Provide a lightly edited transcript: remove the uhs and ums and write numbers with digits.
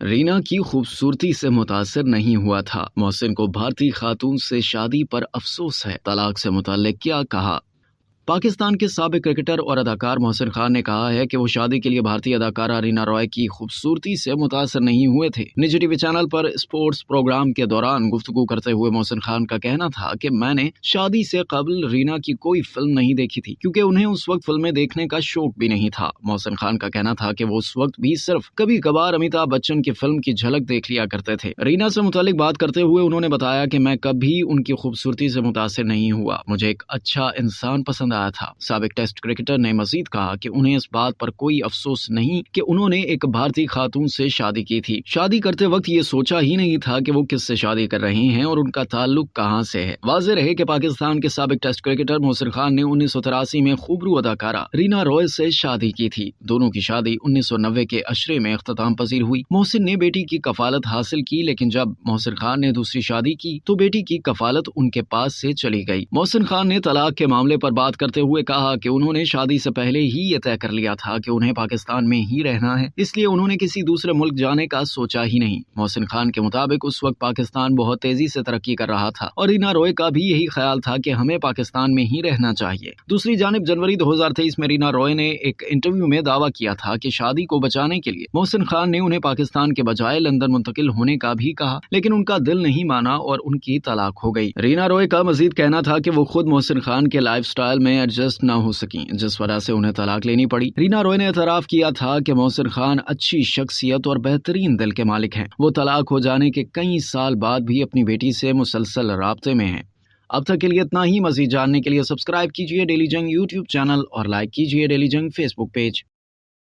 रीना की खूबसूरती से मुतासिर नहीं हुआ था। मोहसिन को भारतीय खातून से शादी पर अफसोस है। तलाक से मुताल्लिक क्या कहा? पाकिस्तान के साबिक क्रिकेटर और अदाकार मोहसिन खान ने कहा है कि वो शादी के लिए भारतीय अदाकारा रीना रॉय की खूबसूरती से मुतासर नहीं हुए थे। निजी टीवी चैनल पर स्पोर्ट्स प्रोग्राम के दौरान गुफ्तगू करते हुए मोहसिन खान का कहना था कि मैंने शादी से कबल रीना की कोई फिल्म नहीं देखी थी क्योंकि उन्हें उस वक्त फिल्में देखने का शौक भी नहीं था। मोहसिन खान का कहना था कि वो उस वक्त भी सिर्फ कभी कभार अमिताभ बच्चन की फिल्म की झलक देख लिया करते थे। रीना से मुतालिक बात करते हुए उन्होंने बताया कि मैं कभी उनकी खूबसूरती से मुतासर नहीं हुआ, मुझे एक अच्छा इंसान पसंद आया था। साबिक टेस्ट क्रिकेटर ने मजीद कहा कि उन्हें इस बात पर कोई अफसोस नहीं कि उन्होंने एक भारतीय खातून से शादी की थी। शादी करते वक्त ये सोचा ही नहीं था कि वो किससे शादी कर रहे हैं और उनका ताल्लुक कहां से है। वाज़ेह रहे कि पाकिस्तान के साबिक टेस्ट क्रिकेटर मोहसिन खान ने 1983 में खूबरू अदाकारा रीना रॉय से शादी की थी। दोनों की शादी 1990 के अशरे में इख्तिताम पजीर हुई। मोहसिन ने बेटी की कफालत हासिल की, लेकिन जब मोहसिन खान ने दूसरी शादी की तो बेटी की कफालत उनके पास से चली गई। मोहसिन खान ने तलाक के मामले पर बात करते हुए कहा कि उन्होंने शादी से पहले ही ये तय कर लिया था कि उन्हें पाकिस्तान में ही रहना है, इसलिए उन्होंने किसी दूसरे मुल्क जाने का सोचा ही नहीं। मोहसिन खान के मुताबिक उस वक्त पाकिस्तान बहुत तेजी से तरक्की कर रहा था और रीना रॉय का भी यही ख्याल था कि हमें पाकिस्तान में ही रहना चाहिए। दूसरी जानिब जनवरी 2023 में रीना रॉय ने एक इंटरव्यू में दावा किया था कि शादी को बचाने के लिए मोहसिन खान ने उन्हें पाकिस्तान के बजाय लंदन मुंतकिल होने का भी कहा, लेकिन उनका दिल नहीं माना और उनकी तलाक हो गई। रीना रॉय का मजीद कहना था कि वो खुद मोहसिन खान के लाइफस्टाइल में एडजस्ट न हो सकी, जिस वजह से उन्हें तलाक लेनी पड़ी। रीना रॉय ने एतराफ किया था कि मोहसिन खान अच्छी शख्सियत और बेहतरीन दिल के मालिक हैं। वो तलाक हो जाने के कई साल बाद भी अपनी बेटी से मुसलसल राब्ते में हैं। अब तक के लिए इतना ही। मजीद जानने के लिए सब्सक्राइब कीजिए डेली जंग यूट्यूब चैनल और लाइक कीजिए डेली जंग फेसबुक पेज।